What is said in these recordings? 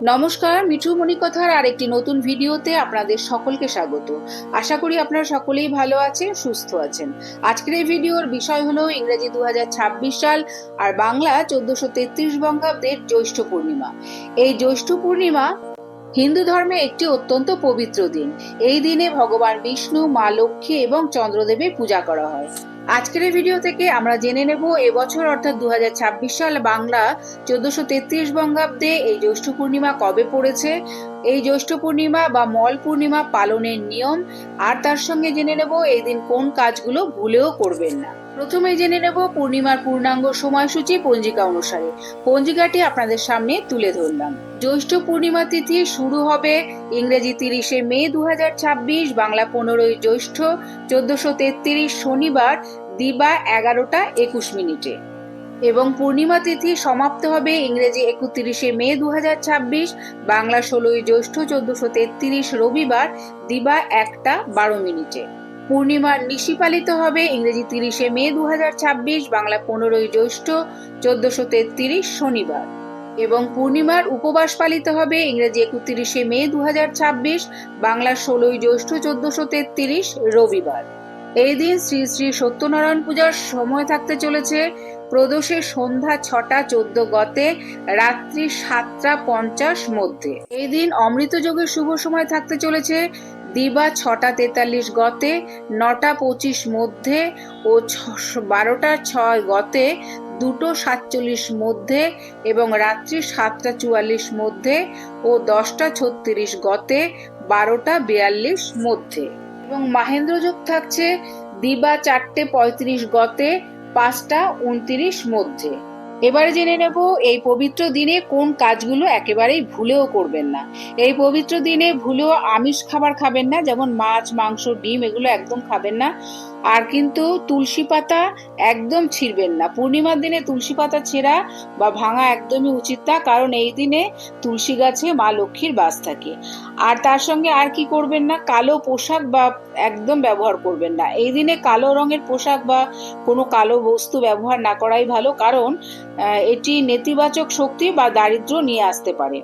নমস্কার, মিঠু মণিকথার আরেকটি নতুন ভিডিওতে আপনাদের সকলকে স্বাগত। আশা করি আপনারা সকলেই ভালো আছেন, সুস্থ আছেন। আজকের এই ভিডিওর বিষয় হলো ইংরেজি 2026 সাল আর বাংলা 1433 বঙ্গাব্দের জ্যৈষ্ঠ পূর্ণিমা। এই জ্যৈষ্ঠ পূর্ণিমা হিন্দু ধর্মে একটি অত্যন্ত পবিত্র দিন। এই দিনে ভগবান বিষ্ণু, মা লক্ষ্মী এবং চন্দ্রদেবের পূজা করা হয়। আজকের এই ভিডিও থেকে আমরা জেনে নেব এবছর অর্থাৎ 2026 সাল বাংলা 1433 বঙ্গাব্দে এই জ্যৈষ্ঠ পূর্ণিমা কবে পড়েছে, এই জ্যৈষ্ঠ পূর্ণিমা বা মল পূর্ণিমা পালনের নিয়ম, আর তার সঙ্গে জেনে নেব এই দিন কোন কাজগুলো ভুলেও করবেন না। প্রথমে জেনে নেব পূর্ণিমার পূর্ণাঙ্গ সময়সূচি পঞ্জিকা অনুসারে। পঞ্জিকাটি আপনাদের সামনে তুলে ধরলাম। জ্যৈষ্ঠ পূর্ণিমা তিথি শুরু হবে ইংরেজি 30শে মে 2026, বাংলা 15ই জ্যৈষ্ঠ 1433 শনিবার দিবা 11টা 21 মিনিটে এবং পূর্ণিমা তিথি সমাপ্ত হবে ইংরেজি 31শে মে 2026, বাংলা 16ই জ্যৈষ্ঠ 1433 রবিবার দিবা 1টা 12 মিনিটে। পূর্ণিমার নিশি পালিত হবে ইংরেজি 30শে মে 2026, বাংলা 15ই জ্যৈষ্ঠ 1433 শনিবার এবং পূর্ণিমার উপবাস পালিত হবে ইংরেজি 31শে মে 2026, বাংলা 16ই জ্যৈষ্ঠ 1433 রবিবার। এই দিন শ্রী শ্রী সত্যনারায়ণ পূজার সময় থাকতে চলেছে প্রদোষের সন্ধ্যা 6টা 14 গতে রাত্রি 7টা 50 মধ্যে। এই দিন অমৃত যোগের শুভ সময় থাকতে চলেছে দিবা 6টা 43 গতে 9টা 25 মধ্যে ও 12টা 6 গতে 2টো 47 মধ্যে এবং রাত্রি 7টা 44 মধ্যে ও 10টা 36 গতে 12টা 42 মধ্যে এবং মাহেন্দ্র যোগ থাকছে দিবা 4টে 35 গতে 5টা 29 মধ্যে। এবারে জেনে নেব এই পবিত্র দিনে কোন কাজগুলো একেবারেই ভুলেও করবেন না। এই পবিত্র দিনে ভুলেও আমিষ খাবার খাবেন না, যেমন মাছ, মাংস, ডিম এগুলো একদম খাবেন না। আর কিন্তু তুলসী পাতা একদম ছিঁড়বেন না। পূর্ণিমার দিনে তুলসী পাতা ছেঁড়া বা ভাঙা একদমই উচিত না, কারণ এই দিনে তুলসী গাছে মা লক্ষ্মীর বাস থাকে। আর তার সঙ্গে আর কি করবেন না, কালো পোশাক বা একদম ব্যবহার করবেন না। এই দিনে কালো রঙের পোশাক বা কোনো কালো বস্তু ব্যবহার না করাই ভালো, কারণ এটি নেতিবাচক শক্তি বা দারিদ্র্য নিয়ে আসতে পারে।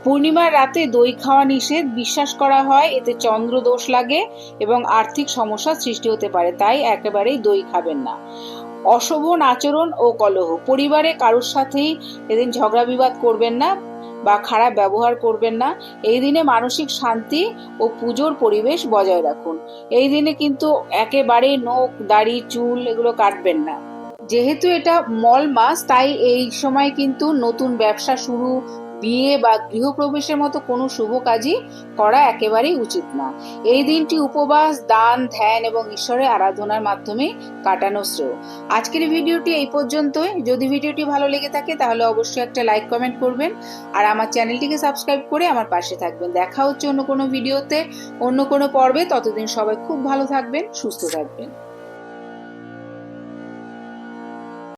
পূর্ণিমার রাতে দই খাওয়া নিষেধ। বিশ্বাস করা হয় এতে চন্দ্র দোষ লাগে এবং আর্থিক সমস্যার সৃষ্টি হতে পারে, তাই একেবারেই দই খাবেন না। অশোভন আচরণ ও কলহ। পরিবারে কারোর সাথেই এদিন ঝগড়া বিবাদ করবেন না বা খারাপ ব্যবহার করবেন না। এই দিনে মানসিক শান্তি ও পুজোর পরিবেশ বজায় রাখুন। এই দিনে কিন্তু একেবারে নখ, দাড়ি, চুল এগুলো কাটবেন না। যেহেতু এটা মল মাস, তাই এই সময় কিন্তু নতুন ব্যবসা শুরু, বিয়ে বা গৃহপ্রবেশের মতো কোনো শুভ কাজই করা একেবারেই উচিত না। এই দিনটি উপবাস, দান, ধ্যান এবং ঈশ্বরের আরাধনার মাধ্যমে কাটানো শ্রেয়। আজকের ভিডিওটি এই পর্যন্তই। যদি ভিডিওটি ভালো লেগে থাকে তাহলে অবশ্যই একটা লাইক, কমেন্ট করবেন আর আমার চ্যানেলটিকে সাবস্ক্রাইব করে আমার পাশে থাকবেন। দেখা হচ্ছে অন্য কোনো ভিডিওতে, অন্য কোনো পর্বে। ততদিন সবাই খুব ভালো থাকবেন, সুস্থ থাকবেন।